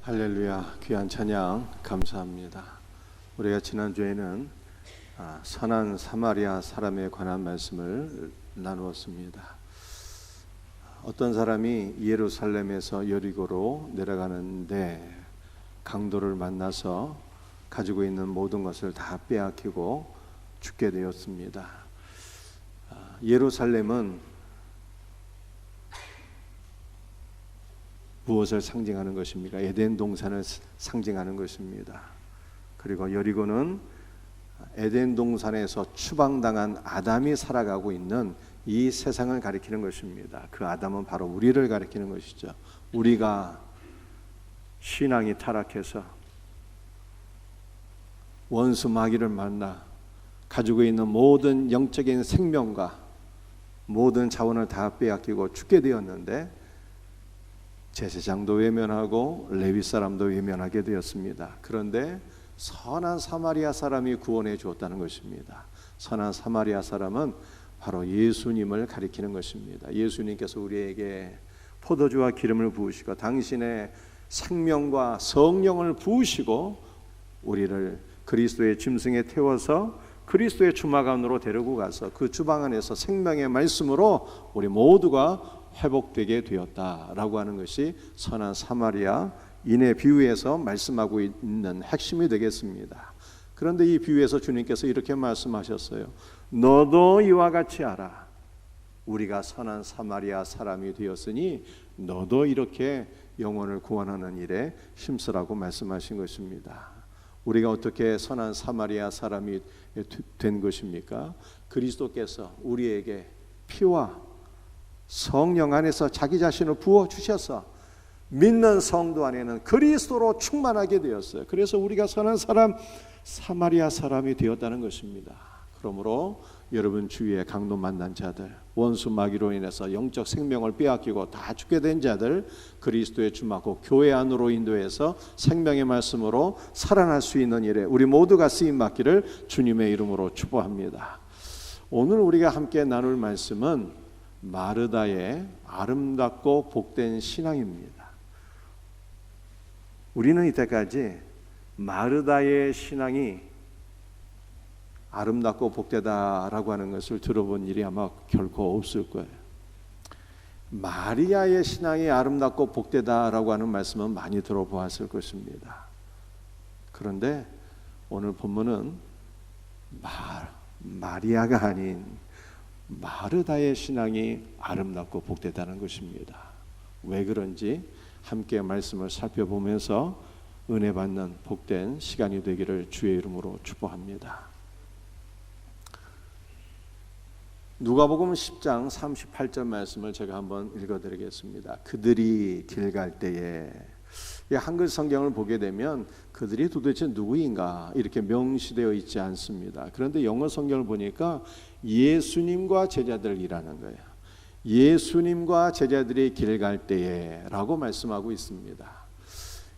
할렐루야, 귀한 찬양 감사합니다. 우리가 지난주에는 선한 사마리아 사람에 관한 말씀을 나누었습니다. 어떤 사람이 예루살렘에서 여리고로 내려가는데 강도를 만나서 가지고 있는 모든 것을 다 빼앗기고 죽게 되었습니다. 예루살렘은 무엇을 상징하는 것입니까? 에덴 동산을 상징하는 것입니다. 그리고 여리고는 에덴 동산에서 추방당한 아담이 살아가고 있는 이 세상을 가리키는 것입니다. 그 아담은 바로 우리를 가리키는 것이죠. 우리가 신앙이 타락해서 원수 마귀를 만나 가지고 있는 모든 영적인 생명과 모든 자원을 다 빼앗기고 죽게 되었는데 제사장도 외면하고 레위 사람도 외면하게 되었습니다. 그런데 선한 사마리아 사람이 구원해 주었다는 것입니다. 선한 사마리아 사람은 바로 예수님을 가리키는 것입니다. 예수님께서 우리에게 포도주와 기름을 부으시고 당신의 생명과 성령을 부으시고 우리를 그리스도의 짐승에 태워서 그리스도의 주막 안으로 데리고 가서 그 주방 안에서 생명의 말씀으로 우리 모두가 회복되게 되었다라고 하는 것이 선한 사마리아인의 비유에서 말씀하고 있는 핵심이 되겠습니다. 그런데 이 비유에서 주님께서 이렇게 말씀하셨어요. 너도 이와 같이 하라. 우리가 선한 사마리아 사람이 되었으니 너도 이렇게 영혼을 구원하는 일에 힘쓰라고 말씀하신 것입니다. 우리가 어떻게 선한 사마리아 사람이 된 것입니까? 그리스도께서 우리에게 피와 성령 안에서 자기 자신을 부어주셔서 믿는 성도 안에는 그리스도로 충만하게 되었어요. 그래서 우리가 선한 사람, 사마리아 사람이 되었다는 것입니다. 그러므로 여러분 주위에 강도 만난 자들, 원수 마귀로 인해서 영적 생명을 빼앗기고 다 죽게 된 자들, 그리스도의 주막고 교회 안으로 인도해서 생명의 말씀으로 살아날 수 있는 일에 우리 모두가 쓰임 받기를 주님의 이름으로 축복합니다. 오늘 우리가 함께 나눌 말씀은 마르다의 아름답고 복된 신앙입니다. 우리는 이때까지 마르다의 신앙이 아름답고 복되다라고 하는 것을 들어본 일이 아마 결코 없을 거예요. 마리아의 신앙이 아름답고 복되다라고 하는 말씀은 많이 들어보았을 것입니다. 그런데 오늘 본문은 마리아가 아닌 마르다의 신앙이 아름답고 복되다는 것입니다. 왜 그런지 함께 말씀을 살펴보면서 은혜 받는 복된 시간이 되기를 주의 이름으로 축복합니다. 누가복음 10장 38절 말씀을 제가 한번 읽어드리겠습니다. 그들이 길 갈 때에, 한글 성경을 보게 되면 그들이 도대체 누구인가 이렇게 명시되어 있지 않습니다. 그런데 영어 성경을 보니까 예수님과 제자들이라는 거예요. 예수님과 제자들이 길 갈 때에 라고 말씀하고 있습니다.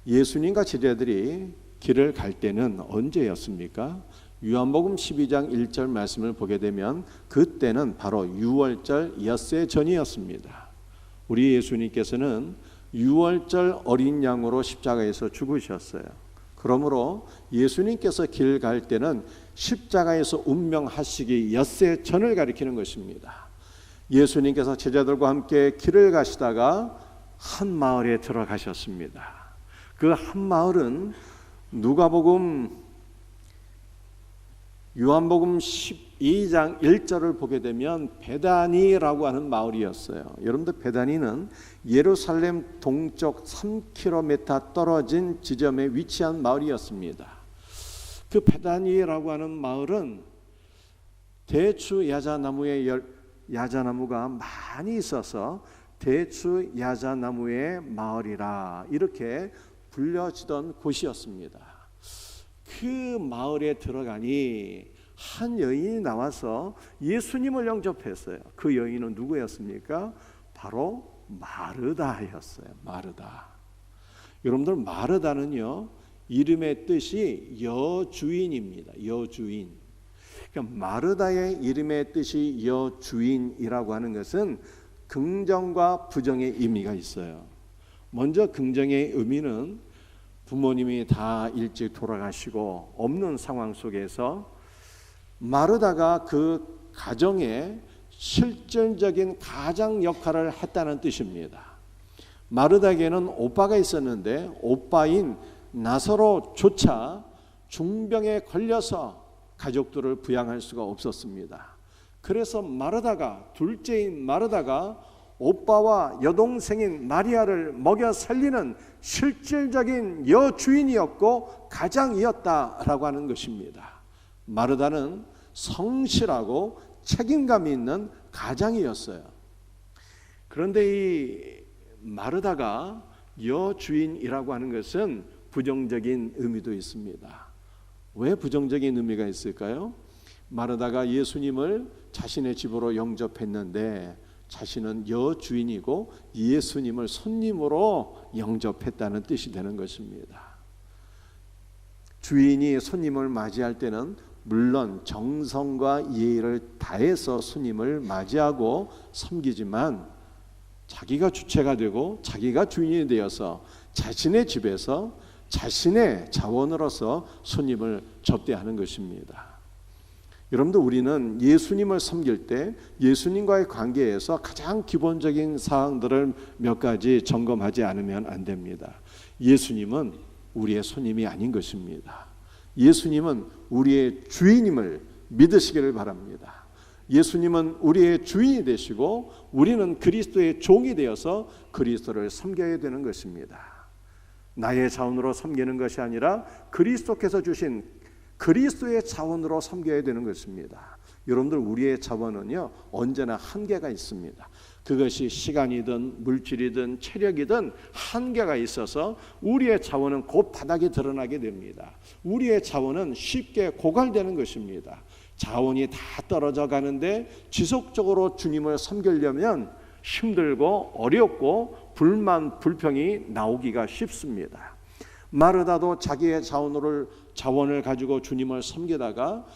예수님과 제자들이 길을 갈 때는 언제였습니까? 요한복음 12장 1절 말씀을 보게 되면 그때는 바로 유월절 엿새 전이었습니다. 우리 예수님께서는 유월절 어린 양으로 십자가에서 죽으셨어요. 그러므로 예수님께서 길 갈 때는 십자가에서 운명하시기 엿새 전을 가리키는 것입니다. 예수님께서 제자들과 함께 길을 가시다가 한 마을에 들어가셨습니다. 그 한 마을은 요한복음 12장 1절을 보게 되면 베다니라고 하는 마을이었어요. 여러분들 베다니는 예루살렘 동쪽 3km 떨어진 지점에 위치한 마을이었습니다. 그 베다니라고 하는 마을은 대추 야자나무가 많이 있어서 대추 야자나무의 마을이라 이렇게 불려지던 곳이었습니다. 그 마을에 들어가니 한 여인이 나와서 예수님을 영접했어요. 그 여인은 누구였습니까? 바로 마르다였어요. 마르다. 여러분들 마르다는요 이름의 뜻이 여주인입니다. 여주인. 그러니까 마르다의 이름의 뜻이 여주인이라고 하는 것은 긍정과 부정의 의미가 있어요. 먼저 긍정의 의미는 부모님이 다 일찍 돌아가시고 없는 상황 속에서 마르다가 그 가정의 실질적인 가장 역할을 했다는 뜻입니다. 마르다에게는 오빠가 있었는데 오빠인 나사로조차 중병에 걸려서 가족들을 부양할 수가 없었습니다. 그래서 마르다가, 둘째인 마르다가 오빠와 여동생인 마리아를 먹여 살리는 실질적인 여주인이었고 가장이었다라고 하는 것입니다. 마르다는 성실하고 책임감이 있는 가장이었어요. 그런데 이 마르다가 여주인이라고 하는 것은 부정적인 의미도 있습니다. 왜 부정적인 의미가 있을까요? 마르다가 예수님을 자신의 집으로 영접했는데 자신은 여주인이고 예수님을 손님으로 영접했다는 뜻이 되는 것입니다. 주인이 손님을 맞이할 때는 물론 정성과 예의를 다해서 손님을 맞이하고 섬기지만 자기가 주체가 되고 자기가 주인이 되어서 자신의 집에서 자신의 자원으로서 손님을 접대하는 것입니다. 여러분들, 우리는 예수님을 섬길 때 예수님과의 관계에서 가장 기본적인 사항들을 몇 가지 점검하지 않으면 안 됩니다. 예수님은 우리의 손님이 아닌 것입니다. 예수님은 우리의 주인임을 믿으시기를 바랍니다. 예수님은 우리의 주인이 되시고 우리는 그리스도의 종이 되어서 그리스도를 섬겨야 되는 것입니다. 나의 자원으로 섬기는 것이 아니라 그리스도께서 주신 그리스도의 자원으로 섬겨야 되는 것입니다. 여러분들, 우리의 자원은요 언제나 한계가 있습니다. 그것이 시간이든 물질이든 체력이든 한계가 있어서 우리의 자원은 곧 바닥에 드러나게 됩니다. 우리의 자원은 쉽게 고갈되는 것입니다. 자원이 다 떨어져 가는데 지속적으로 주님을 섬기려면 힘들고 어렵고 불만 불평이 나오기가 쉽습니다. 마르다도 자기의 자원을 가지고 주님을 섬기다가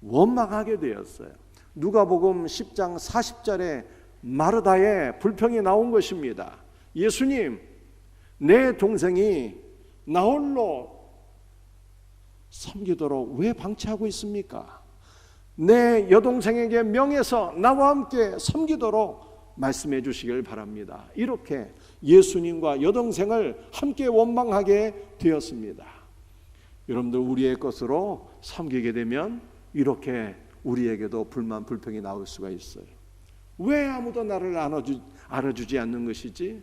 원망하게 되었어요. 누가복음 10장 40절에 마르다의 불평이 나온 것입니다. 예수님, 내 동생이 나 홀로 섬기도록 왜 방치하고 있습니까? 내 여동생에게 명해서 나와 함께 섬기도록 말씀해 주시길 바랍니다. 이렇게 예수님과 여동생을 함께 원망하게 되었습니다. 여러분들, 우리의 것으로 섬기게 되면 이렇게 우리에게도 불만 불평이 나올 수가 있어요. 왜 아무도 나를 알아주지 않는 것이지?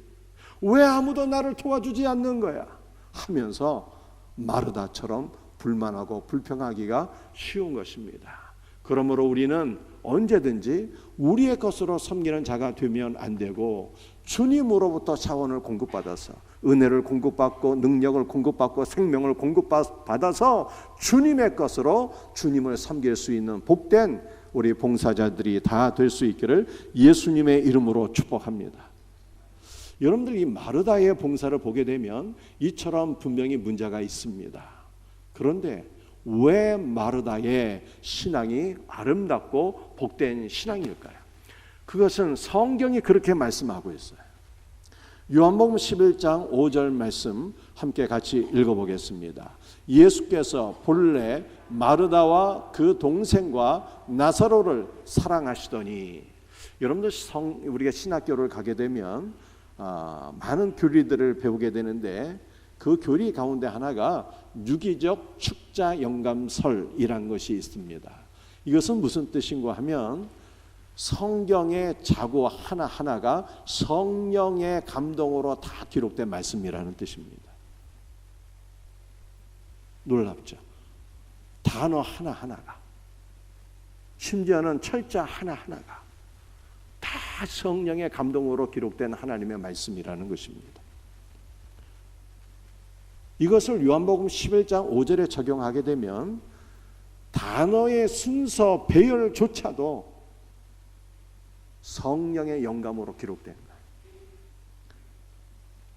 왜 아무도 나를 도와주지 않는 거야? 하면서 마르다처럼 불만하고 불평하기가 쉬운 것입니다. 그러므로 우리는 언제든지 우리의 것으로 섬기는 자가 되면 안 되고 주님으로부터 자원을 공급받아서 은혜를 공급받고 능력을 공급받고 생명을 공급받아서 주님의 것으로 주님을 섬길 수 있는 복된 우리 봉사자들이 다 될 수 있기를 예수님의 이름으로 축복합니다. 여러분들, 이 마르다의 봉사를 보게 되면 이처럼 분명히 문제가 있습니다. 그런데 왜 마르다의 신앙이 아름답고 복된 신앙일까요? 그것은 성경이 그렇게 말씀하고 있어요. 요한복음 11장 5절 말씀 함께 같이 읽어보겠습니다. 예수께서 본래 마르다와 그 동생과 나사로를 사랑하시더니, 여러분들 우리가 신학교를 가게 되면 많은 교리들을 배우게 되는데 그 교리 가운데 하나가 유기적 축자 영감설이라는 것이 있습니다. 이것은 무슨 뜻인가 하면 성경의 자고 하나하나가 성령의 감동으로 다 기록된 말씀이라는 뜻입니다. 놀랍죠? 단어 하나하나가, 심지어는 철자 하나하나가 다 성령의 감동으로 기록된 하나님의 말씀이라는 것입니다. 이것을 요한복음 11장 5절에 적용하게 되면 단어의 순서 배열조차도 성령의 영감으로 기록된 거예요.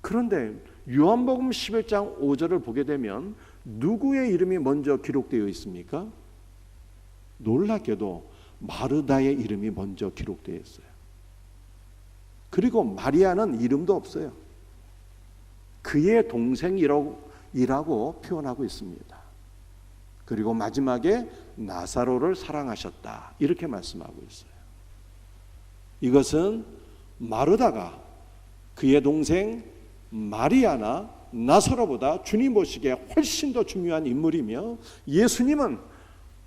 그런데 요한복음 11장 5절을 보게 되면 누구의 이름이 먼저 기록되어 있습니까? 놀랍게도 마르다의 이름이 먼저 기록되어 있어요. 그리고 마리아는 이름도 없어요. 그의 동생이라고 이라고 표현하고 있습니다. 그리고 마지막에 나사로를 사랑하셨다 이렇게 말씀하고 있어요. 이것은 마르다가 그의 동생 마리아나 나사로보다 주님 보시기에 훨씬 더 중요한 인물이며, 예수님은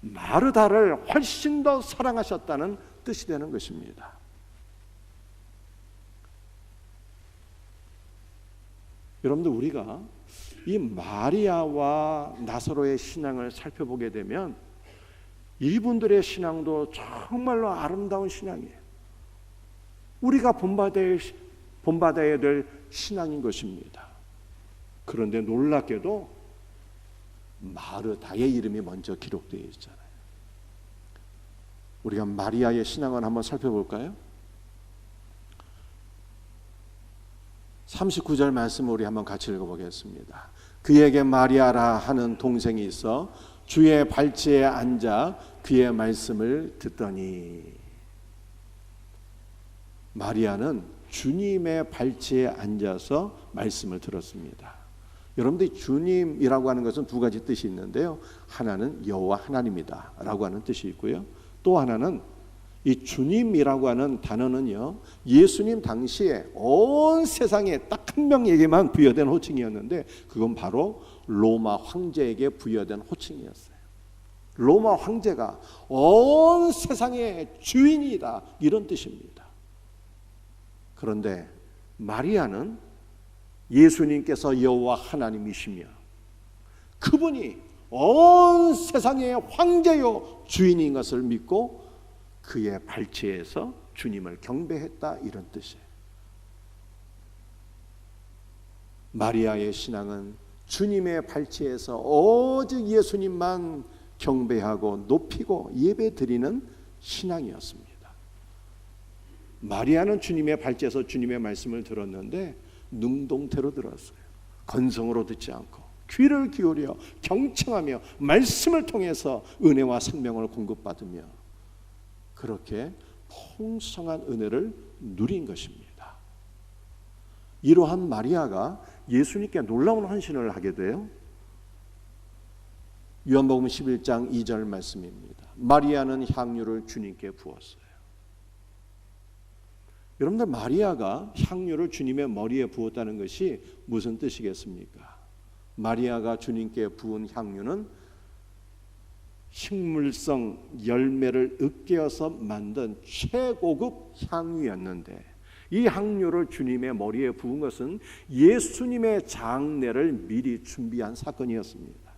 마르다를 훨씬 더 사랑하셨다는 뜻이 되는 것입니다. 여러분들, 우리가 이 마리아와 나사로의 신앙을 살펴보게 되면 이분들의 신앙도 정말로 아름다운 신앙이에요. 우리가 본받아야 될 신앙인 것입니다. 그런데 놀랍게도 마르다의 이름이 먼저 기록되어 있잖아요. 우리가 마리아의 신앙을 한번 살펴볼까요? 39절 말씀을 우리 한번 같이 읽어보겠습니다. 그에게 마리아라 하는 동생이 있어 주의 발치에 앉아 그의 말씀을 듣더니. 마리아는 주님의 발치에 앉아서 말씀을 들었습니다. 여러분들이 주님이라고 하는 것은 두 가지 뜻이 있는데요. 하나는 여호와 하나님이다 라고 하는 뜻이 있고요. 또 하나는 이 주님이라고 하는 단어는요, 예수님 당시에 온 세상에 딱 한 명에게만 부여된 호칭이었는데, 그건 바로 로마 황제에게 부여된 호칭이었어요. 로마 황제가 온 세상의 주인이다 이런 뜻입니다. 그런데 마리아는 예수님께서 여호와 하나님이시며 그분이 온 세상의 황제요 주인인 것을 믿고 그의 발치에서 주님을 경배했다 이런 뜻이에요. 마리아의 신앙은 주님의 발치에서 오직 예수님만 경배하고 높이고 예배드리는 신앙이었습니다. 마리아는 주님의 발치에서 주님의 말씀을 들었는데 능동태로 들었어요. 건성으로 듣지 않고 귀를 기울여 경청하며 말씀을 통해서 은혜와 생명을 공급받으며 그렇게 풍성한 은혜를 누린 것입니다. 이러한 마리아가 예수님께 놀라운 헌신을 하게 돼요. 요한복음 11장 2절 말씀입니다. 마리아는 향유를 주님께 부었어요. 여러분들, 마리아가 향유를 주님의 머리에 부었다는 것이 무슨 뜻이겠습니까? 마리아가 주님께 부은 향유는 식물성 열매를 으깨어서 만든 최고급 향유였는데, 이 향유를 주님의 머리에 부은 것은 예수님의 장례를 미리 준비한 사건이었습니다.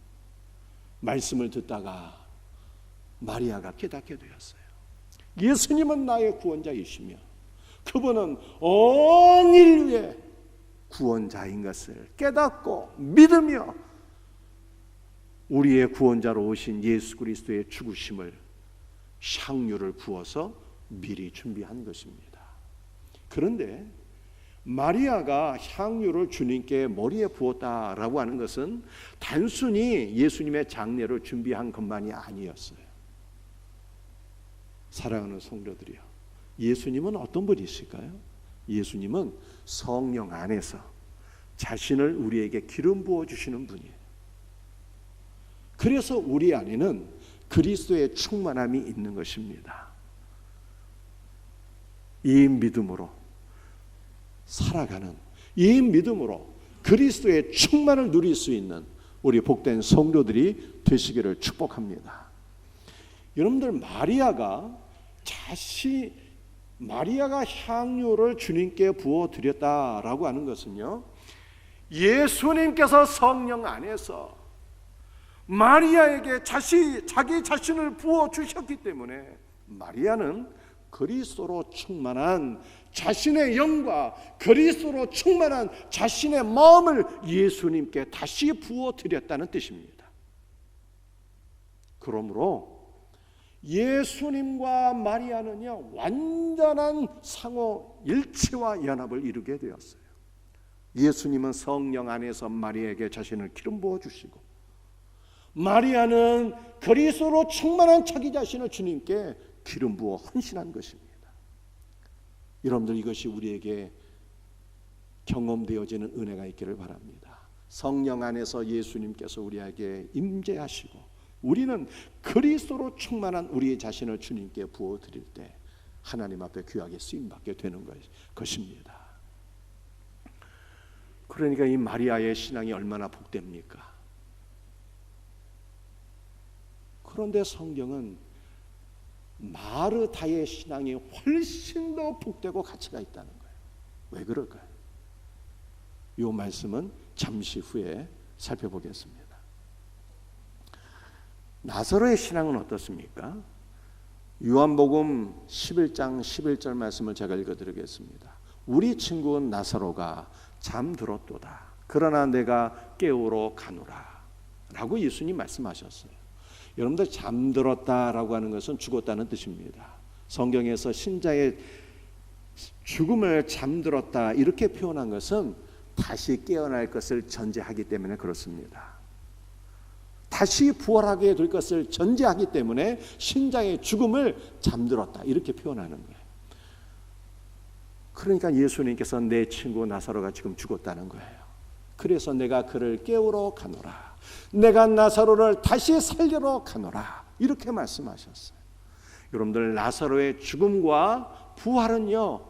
말씀을 듣다가 마리아가 깨닫게 되었어요. 예수님은 나의 구원자이시며 그분은 온 인류의 구원자인 것을 깨닫고 믿으며 우리의 구원자로 오신 예수 그리스도의 죽으심을 향유를 부어서 미리 준비한 것입니다. 그런데 마리아가 향유를 주님께 머리에 부었다라고 하는 것은 단순히 예수님의 장례를 준비한 것만이 아니었어요. 사랑하는 성도들이요, 예수님은 어떤 분이실까요? 예수님은 성령 안에서 자신을 우리에게 기름 부어 주시는 분이에요. 그래서 우리 안에는 그리스도의 충만함이 있는 것입니다. 이 믿음으로 살아가는, 이 믿음으로 그리스도의 충만을 누릴 수 있는 우리 복된 성도들이 되시기를 축복합니다. 여러분들, 마리아가 향유를 주님께 부어 드렸다라고 하는 것은요, 예수님께서 성령 안에서 마리아에게 자기 자신을 부어 주셨기 때문에 마리아는 그리스도로 충만한 자신의 영과 그리스도로 충만한 자신의 마음을 예수님께 다시 부어 드렸다는 뜻입니다. 그러므로 예수님과 마리아는요, 완전한 상호 일치와 연합을 이루게 되었어요. 예수님은 성령 안에서 마리아에게 자신을 기름 부어 주시고, 마리아는 그리스도로 충만한 자기 자신을 주님께 기름 부어 헌신한 것입니다. 여러분들, 이것이 우리에게 경험되어지는 은혜가 있기를 바랍니다. 성령 안에서 예수님께서 우리에게 임재하시고 우리는 그리스도로 충만한 우리 자신을 주님께 부어드릴 때 하나님 앞에 귀하게 쓰임받게 되는 것입니다. 그러니까 이 마리아의 신앙이 얼마나 복됩니까? 그런데 성경은 마르다의 신앙이 훨씬 더 복되고 가치가 있다는 거예요. 왜 그럴까요? 이 말씀은 잠시 후에 살펴보겠습니다. 나사로의 신앙은 어떻습니까? 요한복음 11장 11절 말씀을 제가 읽어드리겠습니다. 우리 친구 나사로가 잠들었도다. 그러나 내가 깨우러 가노라 라고 예수님 말씀하셨어요. 여러분들, 잠들었다라고 하는 것은 죽었다는 뜻입니다. 성경에서 신자의 죽음을 잠들었다 이렇게 표현한 것은 다시 깨어날 것을 전제하기 때문에 그렇습니다. 다시 부활하게 될 것을 전제하기 때문에 신자의 죽음을 잠들었다 이렇게 표현하는 거예요. 그러니까 예수님께서 내 친구 나사로가 지금 죽었다는 거예요. 그래서 내가 그를 깨우러 가노라. 내가 나사로를 다시 살리러 가노라. 이렇게 말씀하셨어요. 여러분들, 나사로의 죽음과 부활은요,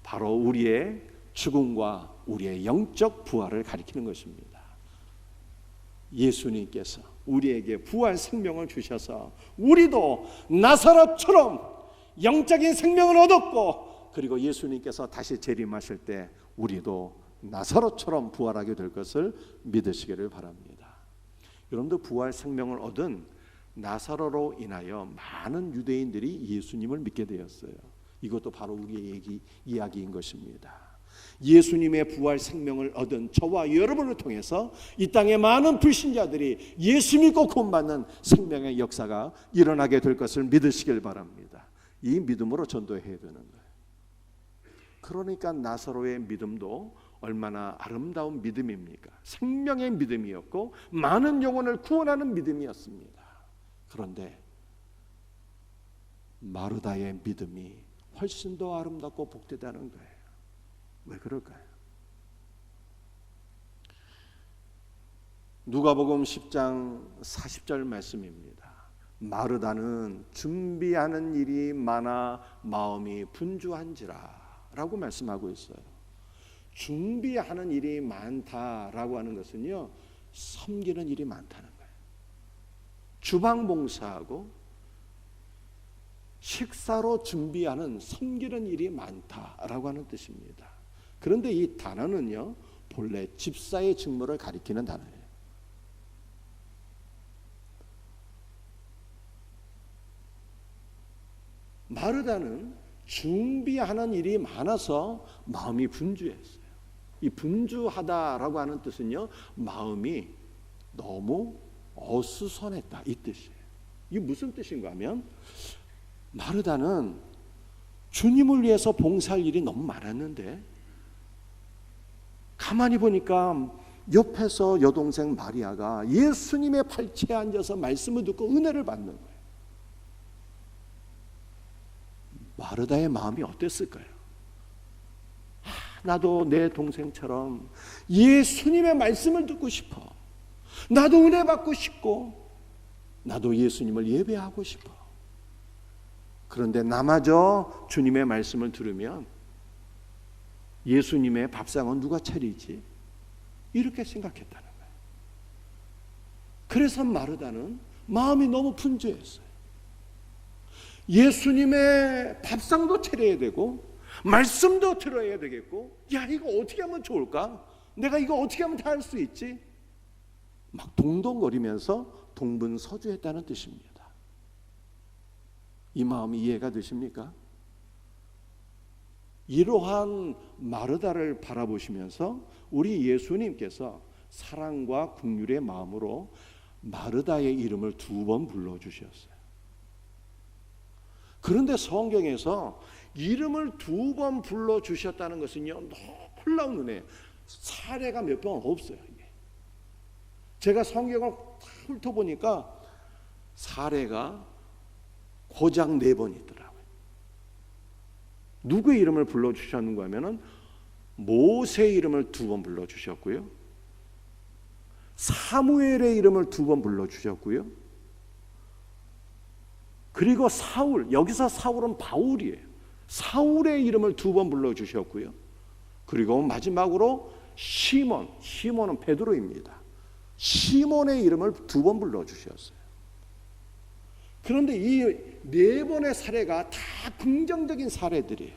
바로 우리의 죽음과 우리의 영적 부활을 가리키는 것입니다. 예수님께서 우리에게 부활 생명을 주셔서 우리도 나사로처럼 영적인 생명을 얻었고, 그리고 예수님께서 다시 재림하실 때 우리도 나사로처럼 부활하게 될 것을 믿으시기를 바랍니다. 여러분들, 부활 생명을 얻은 나사로로 인하여 많은 유대인들이 예수님을 믿게 되었어요. 이것도 바로 우리의 이야기인 것입니다. 예수님의 부활 생명을 얻은 저와 여러분을 통해서 이 땅의 많은 불신자들이 예수 믿고 구원받는 생명의 역사가 일어나게 될 것을 믿으시길 바랍니다. 이 믿음으로 전도해야 되는 거예요. 그러니까 나사로의 믿음도 얼마나 아름다운 믿음입니까? 생명의 믿음이었고 많은 영혼을 구원하는 믿음이었습니다. 그런데 마르다의 믿음이 훨씬 더 아름답고 복되다는 거예요. 왜 그럴까요? 누가복음 10장 40절 말씀입니다. 마르다는 준비하는 일이 많아 마음이 분주한지라 라고 말씀하고 있어요. 준비하는 일이 많다라고 하는 것은요, 섬기는 일이 많다는 거예요. 주방봉사하고 식사로 준비하는 섬기는 일이 많다라고 하는 뜻입니다. 그런데 이 단어는요, 본래 집사의 직무를 가리키는 단어예요. 마르다는 준비하는 일이 많아서 마음이 분주했어요. 이 분주하다라고 하는 뜻은요, 마음이 너무 어수선했다 이 뜻이에요. 이게 무슨 뜻인가 하면, 마르다는 주님을 위해서 봉사할 일이 너무 많았는데 가만히 보니까 옆에서 여동생 마리아가 예수님의 팔치에 앉아서 말씀을 듣고 은혜를 받는 거예요. 마르다의 마음이 어땠을까요? 나도 내 동생처럼 예수님의 말씀을 듣고 싶어. 나도 은혜 받고 싶고 나도 예수님을 예배하고 싶어. 그런데 나마저 주님의 말씀을 들으면 예수님의 밥상은 누가 차리지? 이렇게 생각했다는 거예요. 그래서 마르다는 마음이 너무 분주했어요. 예수님의 밥상도 차려야 되고 말씀도 들어야 되겠고, 야, 이거 어떻게 하면 좋을까? 내가 이거 어떻게 하면 다 할 수 있지? 막 동동거리면서 동분서주했다는 뜻입니다. 이 마음이 이해가 되십니까? 이러한 마르다를 바라보시면서 우리 예수님께서 사랑과 긍휼의 마음으로 마르다의 이름을 2번 불러주셨어요. 그런데 성경에서 이름을 2번 불러주셨다는 것은요, 놀라운 은혜예요. 사례가 몇 번 없어요. 제가 성경을 훑어보니까 사례가 고작 4번 있더라고요. 누구의 이름을 불러주셨는가 하면은 모세의 이름을 2번 불러주셨고요, 사무엘의 이름을 2번 불러주셨고요. 그리고 사울, 여기서 사울은 바울이에요. 사울의 이름을 2번 불러주셨고요. 그리고 마지막으로 시몬은 베드로입니다. 시몬의 이름을 2번 불러주셨어요. 그런데 이 4번의 사례가 다 긍정적인 사례들이에요.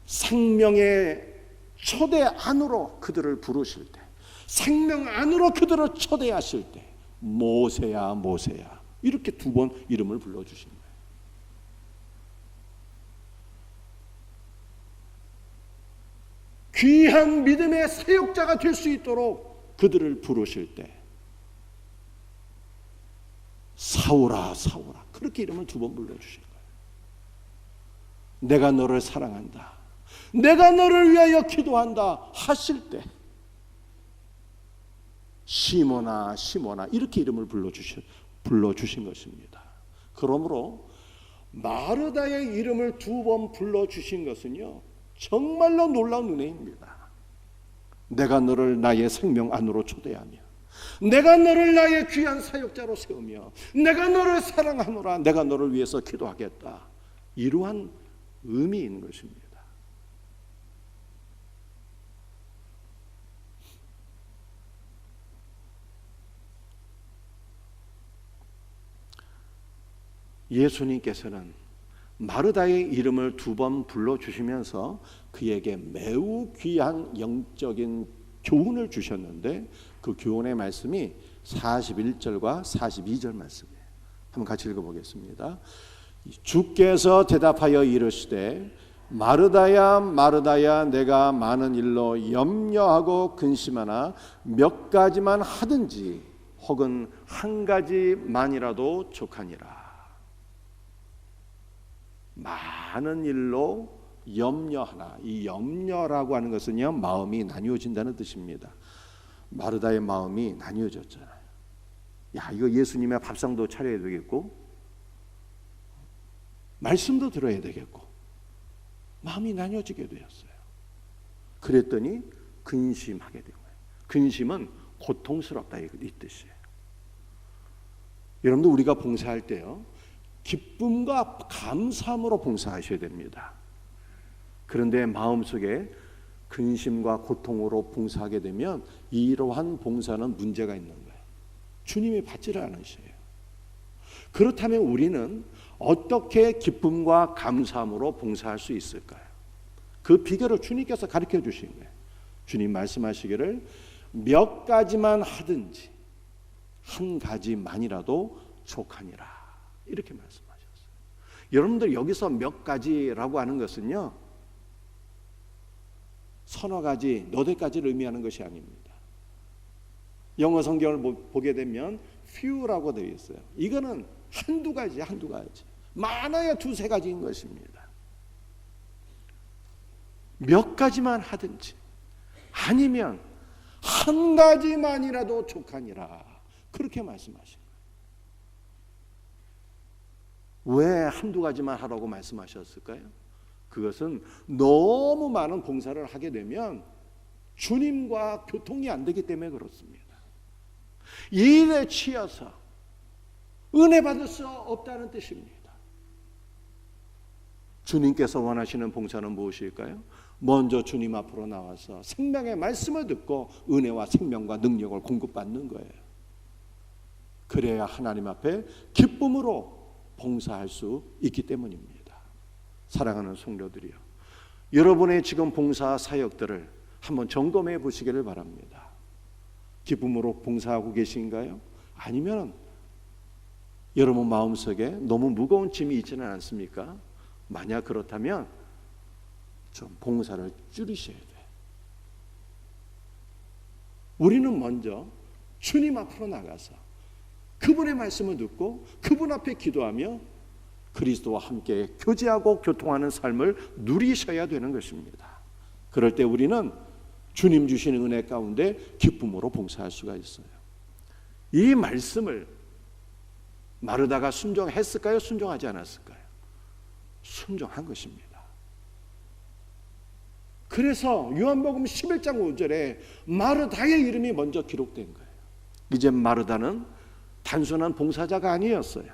생명의 초대 안으로 그들을 부르실 때, 생명 안으로 그들을 초대하실 때, 모세야 모세야 이렇게 2번 이름을 불러주신 거예요. 귀한 믿음의 사역자가 될 수 있도록 그들을 부르실 때, 사울아 사울아 그렇게 이름을 2번 불러주신 거예요. 내가 너를 사랑한다, 내가 너를 위하여 기도한다 하실 때, 시몬아 시몬아 이렇게 이름을 불러주신 것입니다. 그러므로 마르다의 이름을 2번 불러주신 것은요, 정말로 놀라운 은혜입니다. 내가 너를 나의 생명 안으로 초대하며, 내가 너를 나의 귀한 사역자로 세우며, 내가 너를 사랑하노라, 내가 너를 위해서 기도하겠다, 이러한 의미인 것입니다. 예수님께서는 마르다의 이름을 2번 불러주시면서 그에게 매우 귀한 영적인 교훈을 주셨는데, 그 교훈의 말씀이 41절과 42절 말씀이에요. 한번 같이 읽어보겠습니다. 주께서 대답하여 이르시되 마르다야 마르다야 내가 많은 일로 염려하고 근심하나 몇 가지만 하든지 혹은 한 가지만이라도 족하니라. 많은 일로 염려하나, 이 염려라고 하는 것은요, 마음이 나뉘어진다는 뜻입니다. 마르다의 마음이 나뉘어졌잖아요. 야, 이거 예수님의 밥상도 차려야 되겠고, 말씀도 들어야 되겠고, 마음이 나뉘어지게 되었어요. 그랬더니 근심하게 된 거예요. 근심은 고통스럽다 이 뜻이에요. 여러분들, 우리가 봉사할 때요, 기쁨과 감사함으로 봉사하셔야 됩니다. 그런데 마음속에 근심과 고통으로 봉사하게 되면 이러한 봉사는 문제가 있는 거예요. 주님이 받지를 않으셔요. 그렇다면 우리는 어떻게 기쁨과 감사함으로 봉사할 수 있을까요? 그 비결을 주님께서 가르쳐 주신 거예요. 주님 말씀하시기를 몇 가지만 하든지 한 가지만이라도 족하니라, 이렇게 말씀하셨어요. 여러분들, 여기서 몇 가지라고 하는 것은요, 서너 가지, 너댓 가지를 의미하는 것이 아닙니다. 영어 성경을 보게 되면 few라고 되어 있어요. 이거는 한두 가지, 많아야 2-3 가지인 것입니다. 몇 가지만 하든지 아니면 한 가지만이라도 족하니라, 그렇게 말씀하신 거예요. 왜 한두 가지만 하라고 말씀하셨을까요? 그것은 너무 많은 봉사를 하게 되면 주님과 교통이 안 되기 때문에 그렇습니다. 일에 치여서 은혜 받을 수 없다는 뜻입니다. 주님께서 원하시는 봉사는 무엇일까요? 먼저 주님 앞으로 나와서 생명의 말씀을 듣고 은혜와 생명과 능력을 공급받는 거예요. 그래야 하나님 앞에 기쁨으로 봉사할 수 있기 때문입니다. 사랑하는 성도들이요, 여러분의 지금 봉사 사역들을 한번 점검해 보시기를 바랍니다. 기쁨으로 봉사하고 계신가요? 아니면 여러분 마음속에 너무 무거운 짐이 있지는 않습니까? 만약 그렇다면 좀 봉사를 줄이셔야 돼요. 우리는 먼저 주님 앞으로 나가서 그분의 말씀을 듣고 그분 앞에 기도하며 그리스도와 함께 교제하고 교통하는 삶을 누리셔야 되는 것입니다. 그럴 때 우리는 주님 주시는 은혜 가운데 기쁨으로 봉사할 수가 있어요. 이 말씀을 마르다가 순종했을까요? 순종하지 않았을까요? 순종한 것입니다. 그래서 요한복음 11장 5절에 마르다의 이름이 먼저 기록된 거예요. 이제 마르다는 단순한 봉사자가 아니었어요.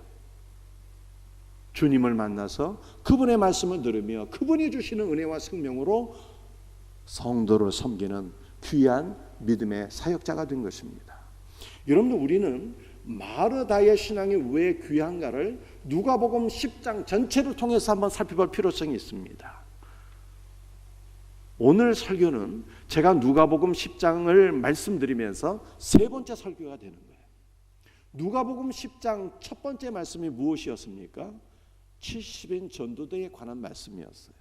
주님을 만나서 그분의 말씀을 들으며 그분이 주시는 은혜와 생명으로 성도를 섬기는 귀한 믿음의 사역자가 된 것입니다. 여러분들, 우리는 마르다의 신앙이 왜 귀한가를 누가복음 10장 전체를 통해서 한번 살펴볼 필요성이 있습니다. 오늘 설교는 제가 누가복음 10장을 말씀드리면서 세 번째 설교가 되는 거예요. 누가복음 10장 첫 번째 말씀이 무엇이었습니까? 70인 전도대에 관한 말씀이었어요.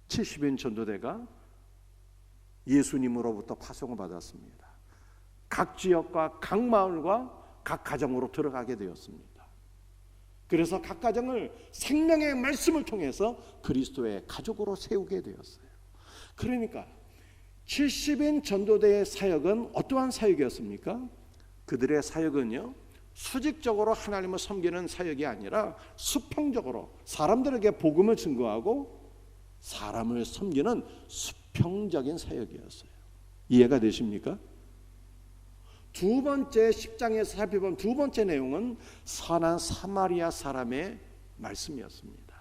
70인 전도대가 예수님으로부터 파송을 받았습니다. 각 지역과 각 마을과 각 가정으로 들어가게 되었습니다. 그래서 각 가정을 생명의 말씀을 통해서 그리스도의 가족으로 세우게 되었어요. 그러니까 70인 전도대의 사역은 어떠한 사역이었습니까? 그들의 사역은요, 수직적으로 하나님을 섬기는 사역이 아니라 수평적으로 사람들에게 복음을 증거하고 사람을 섬기는 수평적인 사역이었어요. 이해가 되십니까? 두 번째 10장에서 살펴본 두 번째 내용은 선한 사마리아 사람의 말씀이었습니다.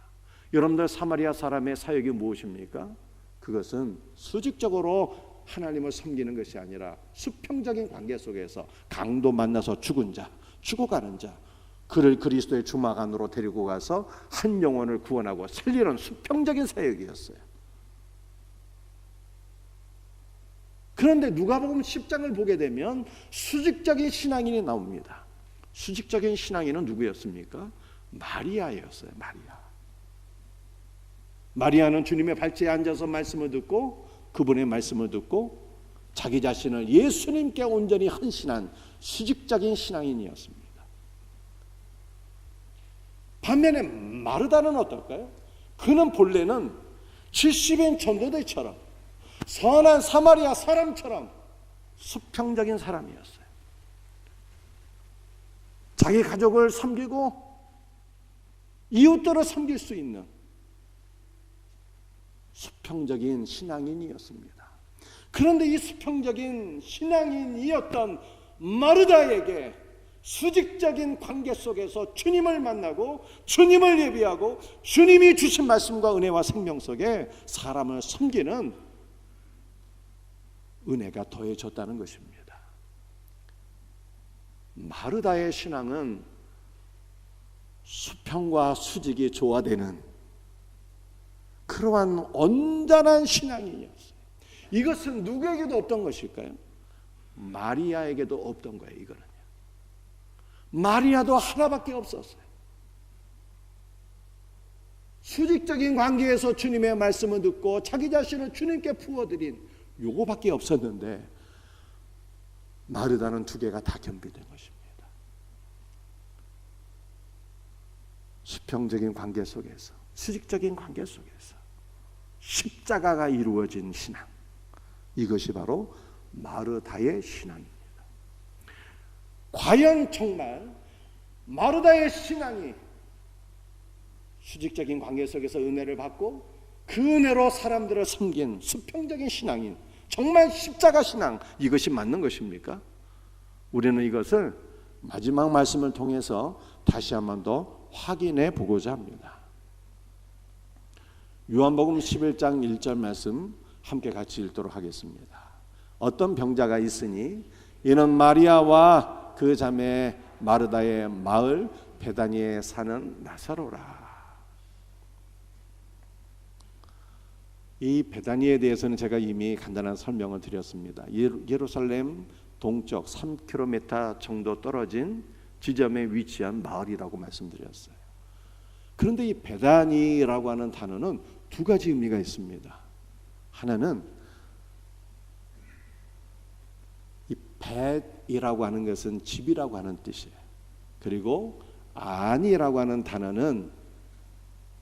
여러분들, 사마리아 사람의 사역이 무엇입니까? 그것은 수직적으로 하나님을 섬기는 것이 아니라 수평적인 관계 속에서 강도 만나서 죽은 자, 죽어가는 자, 그를 그리스도의 주막 안으로 데리고 가서 한 영혼을 구원하고 살리는 수평적인 사역이었어요. 그런데 누가복음 10장을 보게 되면 수직적인 신앙인이 나옵니다. 수직적인 신앙인은 누구였습니까? 마리아였어요. 마리아는 주님의 발치에 앉아서 말씀을 듣고 그분의 말씀을 듣고 자기 자신을 예수님께 온전히 헌신한 수직적인 신앙인이었습니다. 반면에 마르다는 어떨까요? 그는 본래는 70인 전도대처럼 선한 사마리아 사람처럼 수평적인 사람이었어요. 자기 가족을 섬기고 이웃들을 섬길 수 있는 수평적인 신앙인이었습니다. 그런데 이 수평적인 신앙인이었던 마르다에게 수직적인 관계 속에서 주님을 만나고 주님을 예비하고 주님이 주신 말씀과 은혜와 생명 속에 사람을 섬기는 은혜가 더해졌다는 것입니다. 마르다의 신앙은 수평과 수직이 조화되는 그러한 온전한 신앙이었어요. 이것은 누구에게도 없던 것일까요? 마리아에게도 없던 거예요. 이거는요. 마리아도 하나밖에 없었어요. 수직적인 관계에서 주님의 말씀을 듣고 자기 자신을 주님께 부어드린 요거밖에 없었는데 마르다는 두 개가 다 겸비된 것입니다. 수평적인 관계 속에서, 수직적인 관계 속에서 십자가가 이루어진 신앙, 이것이 바로 마르다의 신앙입니다. 과연 정말 마르다의 신앙이 수직적인 관계 속에서 은혜를 받고 그 은혜로 사람들을 섬긴 수평적인 신앙인, 정말 십자가 신앙, 이것이 맞는 것입니까? 우리는 이것을 마지막 말씀을 통해서 다시 한 번 더 확인해 보고자 합니다. 요한복음 11장 1절 말씀 함께 같이 읽도록 하겠습니다. 어떤 병자가 있으니 이는 마리아와 그 자매 마르다의 마을 베다니에 사는 나사로라. 이 베다니에 대해서는 제가 이미 간단한 설명을 드렸습니다. 예루살렘 동쪽 3km 정도 떨어진 지점에 위치한 마을이라고 말씀드렸어요. 그런데 이 베다니라고 하는 단어는 두 가지 의미가 있습니다. 하나는 이 벳이라고 하는 것은 집이라고 하는 뜻이에요. 그리고 안이라고 하는 단어는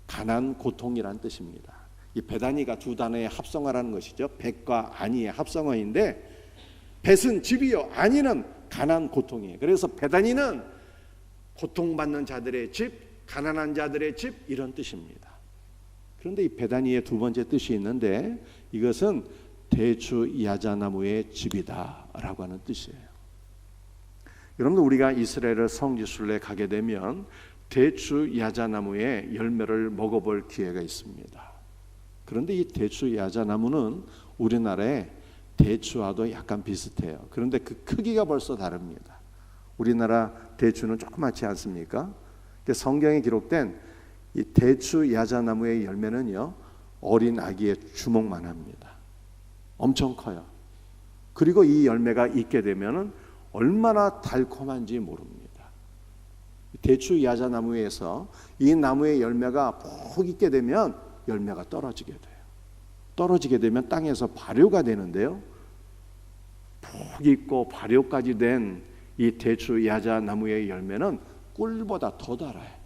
가난, 고통이라는 뜻입니다. 이 베다니가 두 단어의 합성어라는 것이죠. 벳과 안이의 합성어인데 벳은 집이요, 안이는 가난, 고통이에요. 그래서 베다니는 고통받는 자들의 집, 가난한 자들의 집, 이런 뜻입니다. 그런데 이 베다니의 두 번째 뜻이 있는데 이것은 대추 야자나무의 집이다라고 하는 뜻이에요. 여러분들 우리가 이스라엘을 성지순례 가게 되면 대추 야자나무의 열매를 먹어볼 기회가 있습니다. 그런데 이 대추 야자나무는 우리나라의 대추와도 약간 비슷해요. 그런데 그 크기가 벌써 다릅니다. 우리나라 대추는 조그맣지 않습니까? 성경에 기록된 이 대추 야자나무의 열매는요, 어린 아기의 주먹만 합니다. 엄청 커요. 그리고 이 열매가 있게 되면은 얼마나 달콤한지 모릅니다. 대추 야자나무에서 이 나무의 열매가 푹 있게 되면 열매가 떨어지게 돼요. 떨어지게 되면 땅에서 발효가 되는데요, 푹 익고 발효까지 된 이 대추 야자나무의 열매는 꿀보다 더 달아요.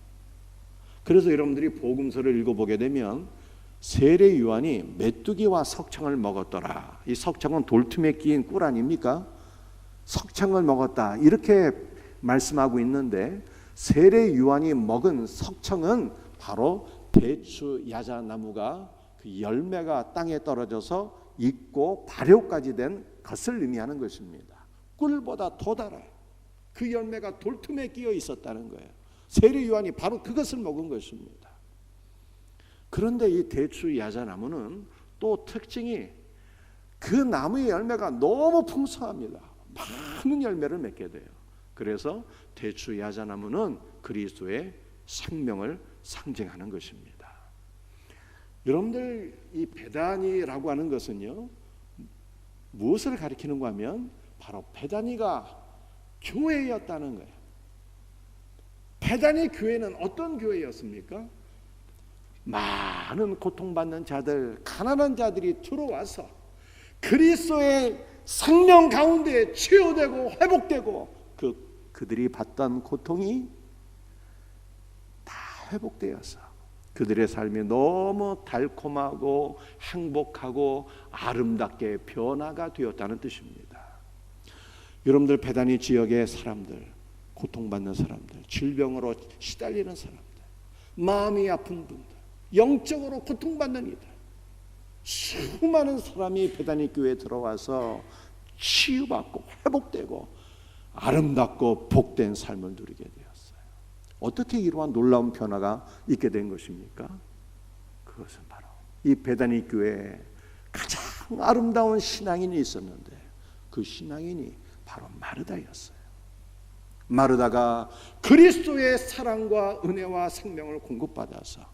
그래서 여러분들이 복음서를 읽어보게 되면 세례 요한이 메뚜기와 석청을 먹었더라. 이 석청은 돌틈에 끼인 꿀 아닙니까? 석청을 먹었다 이렇게 말씀하고 있는데, 세례 요한이 먹은 석청은 바로 대추 야자나무가 그 열매가 땅에 떨어져서 익고 발효까지 된 것을 의미하는 것입니다. 꿀보다 더 달아요. 그 열매가 돌틈에 끼어 있었다는 거예요. 세례 요한이 바로 그것을 먹은 것입니다. 그런데 이 대추 야자나무는 또 특징이 그 나무의 열매가 너무 풍성합니다. 많은 열매를 맺게 돼요. 그래서 대추 야자나무는 그리스도의 생명을 상징하는 것입니다. 여러분들 이 베다니라고 하는 것은요, 무엇을 가리키는가 하면 바로 베다니가 교회였다는 거예요. 베다니 교회는 어떤 교회였습니까? 많은 고통받는 자들, 가난한 자들이 들어와서 그리스도의 생명 가운데 치유되고 회복되고 그들이 받던 고통이 다 회복되어서 그들의 삶이 너무 달콤하고 행복하고 아름답게 변화가 되었다는 뜻입니다. 여러분들 베다니 지역의 사람들, 고통받는 사람들, 질병으로 시달리는 사람들, 마음이 아픈 분들, 영적으로 고통받는 이들, 수많은 사람이 베다니 교회에 들어와서 치유받고 회복되고 아름답고 복된 삶을 누리게 되었어요. 어떻게 이러한 놀라운 변화가 있게 된 것입니까? 그것은 바로 이 베다니 교회에 가장 아름다운 신앙인이 있었는데 그 신앙인이 바로 마르다였어요. 마르다가 그리스도의 사랑과 은혜와 생명을 공급받아서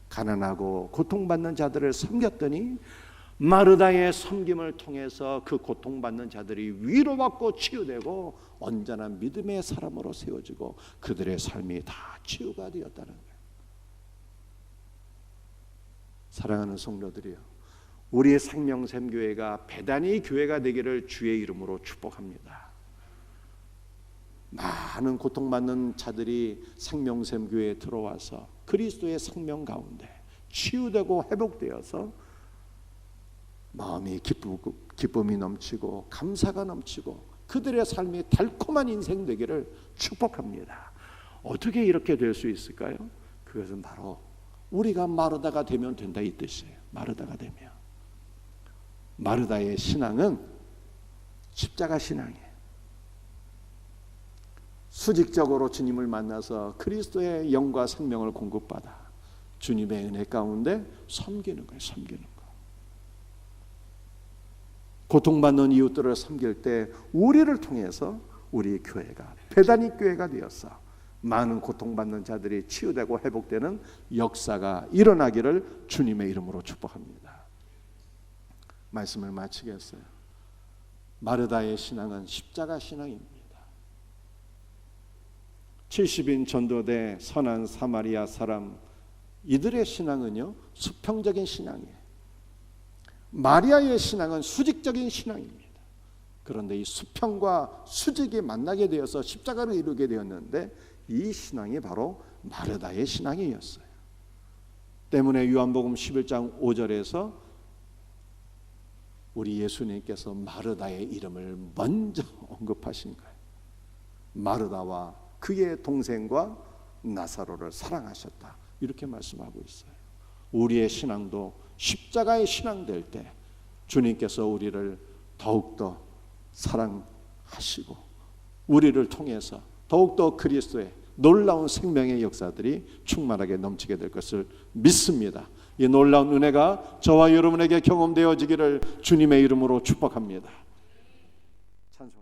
가난하고 고통받는 자들을 섬겼더니 마르다의 섬김을 통해서 그 고통받는 자들이 위로받고 치유되고 온전한 믿음의 사람으로 세워지고 그들의 삶이 다 치유가 되었다는 거예요. 사랑하는 성도들이요, 우리의 생명샘 교회가 베다니 교회가 되기를 주의 이름으로 축복합니다. 많은 고통받는 자들이 생명샘 교회에 들어와서 그리스도의 생명 가운데 치유되고 회복되어서 마음이 기쁨이 넘치고 감사가 넘치고 그들의 삶이 달콤한 인생 되기를 축복합니다. 어떻게 이렇게 될 수 있을까요? 그것은 바로 우리가 마르다가 되면 된다 이 뜻이에요. 마르다가 되면. 마르다의 신앙은 십자가 신앙이에요. 수직적으로 주님을 만나서 그리스도의 영과 생명을 공급받아 주님의 은혜 가운데 섬기는 거예요. 섬기는 거. 고통받는 이웃들을 섬길 때 우리를 통해서 우리 교회가 베다니 교회가 되어서 많은 고통받는 자들이 치유되고 회복되는 역사가 일어나기를 주님의 이름으로 축복합니다. 말씀을 마치겠어요. 마르다의 신앙은 십자가 신앙입니다. 70인 전도대 선한 사마리아 사람, 이들의 신앙은요 수평적인 신앙이에요. 마리아의 신앙은 수직적인 신앙입니다. 그런데 이 수평과 수직이 만나게 되어서 십자가를 이루게 되었는데 이 신앙이 바로 마르다의 신앙이었어요. 때문에 요한복음 11장 5절에서 우리 예수님께서 마르다의 이름을 먼저 언급하신 거예요. 마르다와 그의 동생과 나사로를 사랑하셨다, 이렇게 말씀하고 있어요. 우리의 신앙도 십자가의 신앙 될 때 주님께서 우리를 더욱더 사랑하시고 우리를 통해서 더욱더 그리스도의 놀라운 생명의 역사들이 충만하게 넘치게 될 것을 믿습니다. 이 놀라운 은혜가 저와 여러분에게 경험되어지기를 주님의 이름으로 축복합니다. 찬송합니다.